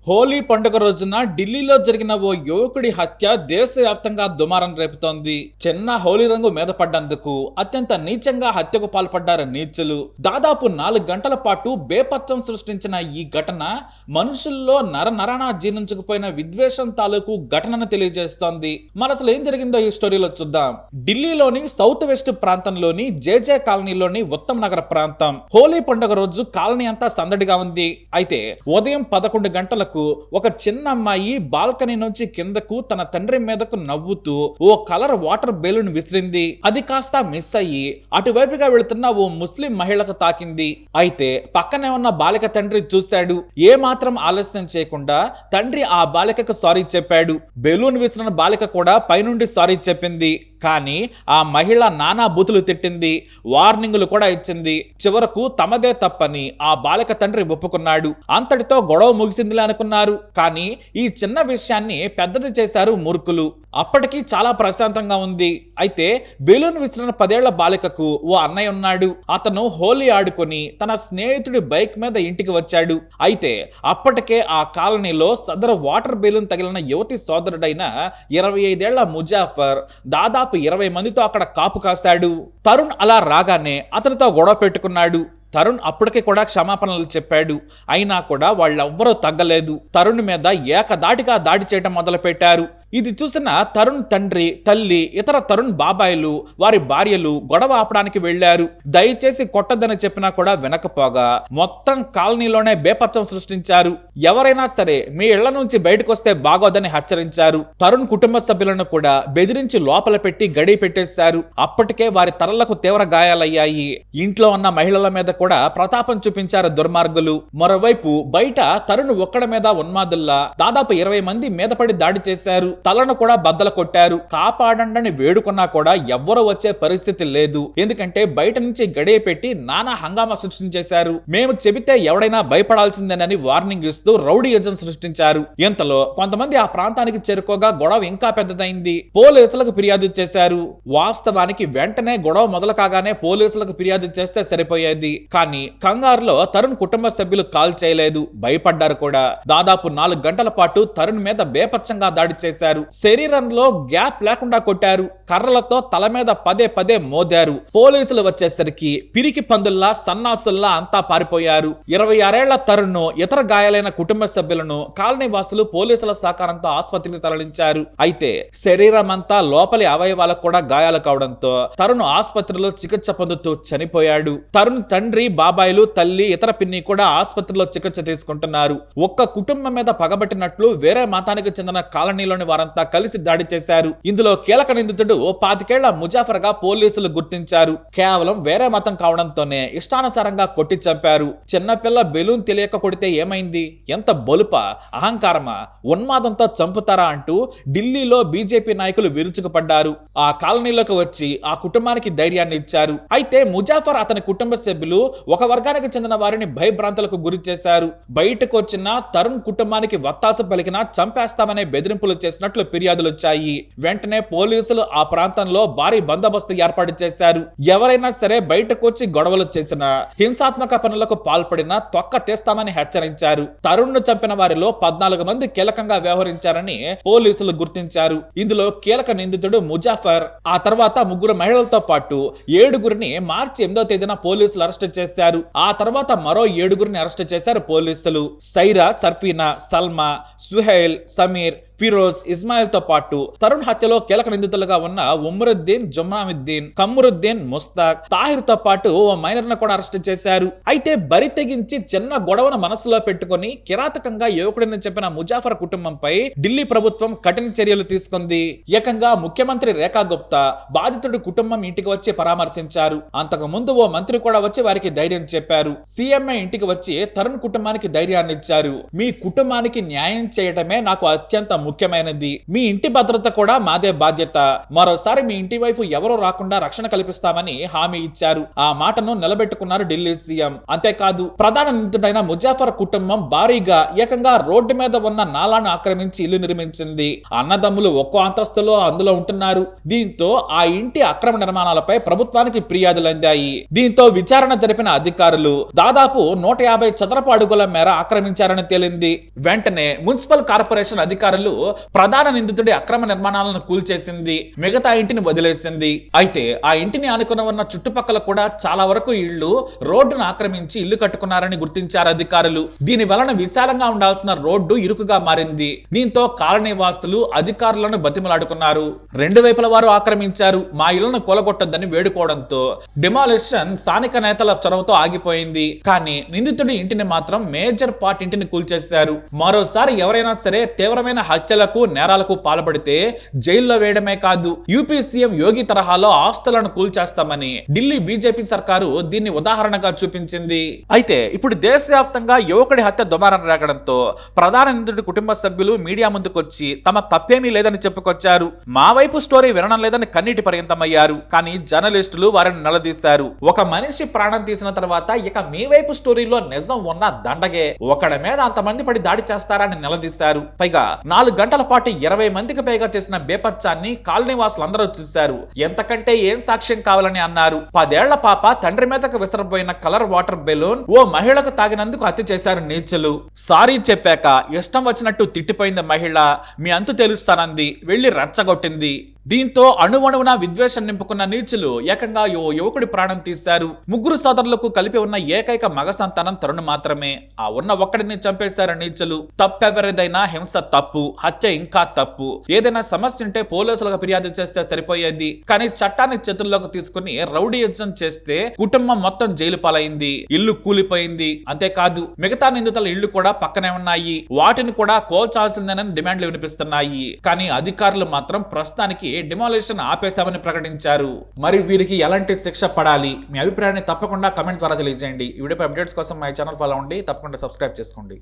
హోలీ పండుగ రోజున ఢిల్లీలో జరిగిన ఓ యువకుడి హత్య దేశవ్యాప్తంగా దుమారం రేపుతోంది. చిన్న హోలీ రంగు మీద పడ్డందుకు అత్యంత నీచంగా హత్యకు పాల్పడ్డారు నీచులు. దాదాపు 4 గంటల పాటు బేపత్సం సృష్టించిన ఈ ఘటన మనుషుల్లో నరనరాన జీర్ణించుకుపోయిన విద్వేషం తాలూకు ఘటనను తెలియజేస్తోంది. మన అసలు ఏం జరిగిందో ఈ స్టోరీలో చూద్దాం. ఢిల్లీలోని సౌత్ వెస్ట్ ప్రాంతంలోని జేజే కాలనీలోని ఉత్తమ్ నగర్ ప్రాంతం. హోలీ పండుగ రోజు కాలనీ అంతా సందడిగా ఉంది. అయితే ఉదయం 11 గంటలకు ఒక చిన్న అమ్మాయి బాల్కనీ నుంచి కిందకు తన తండ్రి మీదకు నవ్వుతూ ఓ కలర్ వాటర్ బెలూన్ విసిరింది. అది కాస్త మిస్ అయ్యి అటువైపుగా వెళుతున్న ఓ ముస్లిం మహిళకు తాకింది. అయితే పక్కనే ఉన్న బాలిక తండ్రి చూశాడు. ఏ మాత్రం ఆలస్యం చేయకుండా తండ్రి ఆ బాలికకు సారీ చెప్పాడు. బెలూన్ విసిరిన బాలిక కూడా పైనుండి సారీ చెప్పింది. కానీ ఆ మహిళ నానా బూతులు తిట్టింది, వార్నింగులు కూడా ఇచ్చింది. చివరకు తమదే తప్పని ఆ బాలిక తండ్రి ఒప్పుకున్నాడు. అంతటితో గొడవ ముగిసిందిలే అనుకున్నారు. కానీ ఈ చిన్న విషయాన్ని పెద్దది చేశారు మూర్ఖులు. అప్పటికి చాలా ప్రశాంతంగా ఉంది. అయితే బెలూన్ విసిరిన 10 ఏళ్ల బాలికకు ఓ అన్నయ్య ఉన్నాడు. అతను హోలీ ఆడుకొని తన స్నేహితుడి బైక్ మీద ఇంటికి వచ్చాడు. అయితే అప్పటికే ఆ కాలనీలో సదరు వాటర్ బెలూన్ తగిలిన యువతి సోదరుడైన 25 ఏళ్ల ముజాఫర్ దాదాపు 20 మందితో అక్కడ కాపు కాశాడు. తరుణ్ అలా రాగానే అతనితో గొడవ పెట్టుకున్నాడు. తరుణ్ అప్పటికే కూడా క్షమాపణలు చెప్పాడు. అయినా కూడా వాళ్ళెవ్వరూ తగ్గలేదు. తరుణ్ మీద ఏకదాటిగా దాడి చేయడం మొదలు పెట్టారు. ఇది చూసిన తరుణ్ తండ్రి, తల్లి, ఇతర తరుణ్ బాబాయిలు, వారి భార్యలు గొడవ ఆపడానికి వెళ్లారు. దయచేసి కొట్టద్దని చెప్పినా కూడా వినకపోగా మొత్తం కాలనీలోనే బేపత్సం సృష్టించారు. ఎవరైనా సరే మీ ఇళ్ల నుంచి బయటకు వస్తే బాగోదని హెచ్చరించారు. తరుణ్ కుటుంబ సభ్యులను కూడా బెదిరించి లోపల పెట్టి గడి పెట్టేశారు. అప్పటికే వారి తలలకు తీవ్ర గాయాలయ్యాయి. ఇంట్లో ఉన్న మహిళల మీద కూడా ప్రతాపం చూపించారు దుర్మార్గులు. మరోవైపు బయట తరుణ్ ఒక్కడి మీద ఉన్మాదుల్లా దాదాపు 20 మంది మీద పడి దాడి చేశారు. తలను కూడా బద్దలు కొట్టారు. కాపాడండి వేడుకున్నా కూడా ఎవ్వరూ వచ్చే పరిస్థితి లేదు. ఎందుకంటే బయట నుంచి గడియ పెట్టి నానా హంగామా సృష్టించేశారు. మేము చెబితే ఎవడైనా భయపడాల్సిందేనని వార్నింగ్ ఇస్తూ రౌడీయిజం సృష్టించారు. ఇంతలో కొంతమంది ఆ ప్రాంతానికి చేరుకోగా గొడవ ఇంకా పెద్దదైంది. పోలీసులకు ఫిర్యాదు చేశారు. వాస్తవానికి వెంటనే గొడవ మొదలు కాగానే పోలీసులకు ఫిర్యాదు చేస్తే సరిపోయేది. కానీ కంగారులో తరుణ్ కుటుంబ సభ్యులు కాల్ చేయలేదు, భయపడ్డారు కూడా. దాదాపు 4 గంటల పాటు తరుణ్ మీద బేపత్సంగా దాడి చేశారు. శరీరంలో గ్యాప్ లేకుండా కొట్టారు. కర్రలతో తల మీద పదే పదే మోదారు. పోలీసులు వచ్చేసరికి పిరికి పందుల్లా సన్నాసుల్లా అంతా పారిపోయారు. 26 ఏళ్ల తరుణ్, ఇతర గాయాలైన కుటుంబ సభ్యులను కాలనీ వాసులు పోలీసుల సహకారంతో ఆసుపత్రికి తరలించారు. అయితే శరీరం అంతా లోపలి అవయవాలకు కూడా గాయాలు కావడంతో తరుణ్ ఆసుపత్రిలో చికిత్స పొందుతూ చనిపోయాడు. తరుణ్ తండ్రి, బాబాయిలు, తల్లి, ఇతర పిన్ని కూడా ఆసుపత్రిలో చికిత్స తీసుకుంటున్నారు. ఒక్క కుటుంబం మీద పగబట్టినట్లు వేరే మతానికి చెందిన కాలనీలోని వారంతా కలిసి దాడి చేశారు. ఇందులో కీలక నిందితుడు 25 ఏళ్ల ముజాఫర్ గా పోలీసులు గుర్తించారు. కేవలం వేరే మతం కావడంతోనే ఇష్టానుసారంగా కొట్టి చంపారు. చిన్నపిల్ల బెలూన్ తెలియక కొడితే ఏమైంది? ఎంత బొలుప, అహంకారమా, ఉన్మాదంతో చంపుతారా అంటూ ఢిల్లీలో బీజేపీ నాయకులు విరుచుకుపడ్డారు. ఆ కాలనీలోకి వచ్చి ఆ కుటుంబానికి ధైర్యాన్ని ఇచ్చారు. అయితే ముజాఫర్, అతని కుటుంబ సభ్యులు ఒక వర్గానికి చెందిన వారిని భయభ్రాంతులకు గురి చేశారు. బయటకు వచ్చిన తరుణ్ కుటుంబానికి వత్తాసు పలికినా చంపేస్తామనే బెదిరింపులు చేసినట్లు ఫిర్యాదులు వచ్చాయి. వెంటనే పోలీసులు ఆ ప్రాంతంలో భారీ బందోబస్తు ఏర్పాటు చేశారు. ఎవరైనా సరే బయటకు వచ్చి గొడవలు చేసినా, హింసాత్మక పనులకు పాల్పడినా తొక్క తీస్తామని హెచ్చరించారు. తరుణ్ ను చంపిన వారిలో 14 మంది కీలకంగా వ్యవహరించారని పోలీసులు గుర్తించారు. ఇందులో కీలక నిందితుడు ముజాఫర్. ఆ తర్వాత 3 మహిళలతో పాటు 7గురిని మార్చి 8వ తేదీన పోలీసులు అరెస్ట్ చేశారు. ఆ తర్వాత మరో 7గురిని అరెస్ట్ చేశారు పోలీసులు. సైరా, సర్ఫీనా, సల్మా, సుహైల్, సమీర్, ఫిరోజ్, ఇస్మాయిల్ తో పాటు తరుణ్ హత్యలో కీలక నిందితులుగా ఉన్న ఉమరుద్దీన్, జుమ్నాముద్దీన్, కమ్మురుద్దీన్, ముస్తాక్, తాహిర్ తో పాటు ఓ మైనర్ ను కూడా అరెస్ట్ చేశారు. అయితే బరి తెగించి చిన్న గొడవను మనసులో పెట్టుకుని కిరాతకంగా యువకుడిని చెప్పిన ముజాఫర్ కుటుంబంపై ఢిల్లీ ప్రభుత్వం కఠిన చర్యలు తీసుకుంది. ఏకంగా ముఖ్యమంత్రి రేఖా గుప్తా బాధితుడి కుటుంబం ఇంటికి వచ్చి పరామర్శించారు. అంతకు ముందు ఓ మంత్రి కూడా వచ్చి వారికి ధైర్యం చెప్పారు. సీఎంఏ ఇంటికి వచ్చి తరుణ్ కుటుంబానికి ధైర్యాన్ని ఇచ్చారు. మీ కుటుంబానికి న్యాయం చేయడమే నాకు అత్యంత ముఖ్యమైనది. మీ ఇంటి భద్రత కూడా మాదే బాధ్యత. మరోసారి మీ ఇంటి వైపు ఎవరూ రాకుండా రక్షణ కల్పిస్తామని హామీ ఇచ్చారు. ఆ మాటను నిలబెట్టుకున్నారు ఢిల్లీ సీఎం. అంతేకాదు, ప్రధాన నిందితుడైన ముజాఫర్ కుటుంబం భారీగా ఏకంగా రోడ్డు మీద ఉన్న నాలాను ఆక్రమించి ఇల్లు నిర్మించింది. అన్నదమ్ములు ఒక్కో అంతస్తులో అందులో ఉంటున్నారు. దీంతో ఆ ఇంటి అక్రమ నిర్మాణాలపై ప్రభుత్వానికి ఫిర్యాదులు అందాయి. దీంతో విచారణ జరిపిన అధికారులు దాదాపు 150 చదరపు అడుగుల మేర ఆక్రమించారని తేలింది. వెంటనే మున్సిపల్ కార్పొరేషన్ అధికారులు ప్రధాన నిందితుడి అక్రమ నిర్మాణాలను కూల్చేసింది. మిగతా ఇంటిని వదిలేసింది. అయితే ఆ ఇంటిని ఆనుకుని ఉన్న చుట్టుపక్కల కూడా చాలా వరకు ఇళ్లు రోడ్డును ఆక్రమించి ఇల్లు కట్టుకున్నారని గుర్తించారు అధికారులు. దీని వలన విశాలంగా ఉండాల్సిన రోడ్డు ఇరుకుగా మారింది. దీంతో కాలనీ వాసులు అధికారులను బతిమలాడుకున్నారు. రెండు వైపుల వారు ఆక్రమించారు, మా ఇళ్లను కూలగొట్టొద్దని వేడుకోవడంతో డిమాలిషన్ స్థానిక నేతల చొరవతో ఆగిపోయింది. కానీ నిందితుడి ఇంటిని మాత్రం మేజర్ పార్ట్ ఇంటిని కూల్చేశారు. మరోసారి ఎవరైనా సరే తీవ్రమైన హత్యలకు నేరాలకు పాల్పడితే జైల్లో వేయడమే కాదు, యూపీ సీఎం యోగి తరహాలో ఆస్తులను కూల్చేస్తామని ఢిల్లీ బీజేపీ సర్కారు దీన్ని ఉదాహరణగా చూపించింది. అయితే ఇప్పుడు దేశవ్యాప్తంగా యువకుడి హత్య దుమారం రేగడంతో ప్రధాన నిందితుడి కుటుంబ సభ్యులు మీడియా ముందుకొచ్చి తమ తప్పేమీ లేదని చెప్పుకొచ్చారు. మా వైపు స్టోరీ వినడం లేదని కన్నీటి పర్యంతమయ్యారు. కానీ జర్నలిస్టులు వారిని నిలదీశారు. ఒక మనిషి ప్రాణం తీసిన తర్వాత ఇక మీ వైపు స్టోరీలో నిజం ఉన్న దండగే ఒకడి మీద అంతమంది పడి దాడి చేస్తారని నిలదీశారు. పైగా 4 గంటల పాటు 20 మందికి పైగా చేసిన బేపచ్చాన్ని కాలనీవాసులందరూ చూశారు. ఎంతకంటే ఏం సాక్ష్యం కావాలని అన్నారు. 10 ఏళ్ల పాప తండ్రి మీదకు విసరబోయిన కలర్ వాటర్ బెలూన్ ఓ మహిళకు తాగినందుకు హత్య చేశారు నీచులు. సారీ చెప్పాక ఇష్టం వచ్చినట్టు తిట్టిపోయింది మహిళ. మీ అంతు తెలుస్తానంది, వెళ్లి రెచ్చగొట్టింది. దీంతో అణువణువున విద్వేషం నింపుకున్న నీచులు ఏకంగా ఓ యువకుడి ప్రాణం తీశారు. 3 సోదరులకు కలిపి ఉన్న ఏకైక మగ సంతానం తరుణ్ మాత్రమే. ఆ ఉన్న ఒక్కడిని చంపేశారు నీచులు. తప్పెవరిదైనా హింస తప్పు, హత్య ఇంకా తప్పు. ఏదైనా సమస్య ఉంటే పోలీసులకు ఫిర్యాదు చేస్తే సరిపోయేది. కానీ చట్టాన్ని చేతుల్లోకి తీసుకుని రౌడీయిజం చేస్తే కుటుంబం మొత్తం జైలు పాలైంది, ఇల్లు కూలిపోయింది. అంతేకాదు, మిగతా నిందితుల ఇళ్లు కూడా పక్కనే ఉన్నాయి. వాటిని కూడా కోల్చాల్సిందేనని డిమాండ్లు వినిపిస్తున్నాయి. కానీ అధికారులు మాత్రం ప్రస్తుతానికి డిమాలిషన్ ఆపేశామని ప్రకటించారు. మరి వీరికి ఎలాంటి శిక్ష పడాలి? మీ అభిప్రాయాన్ని తప్పకుండా కమెంట్ ద్వారా తెలియజేయండి. ఈ వీడియోపై అప్డేట్స్ కోసం మై ఛానల్ ఫాలో అవ్వండి. తప్పకుండా సబ్స్క్రైబ్ చేసుకోండి.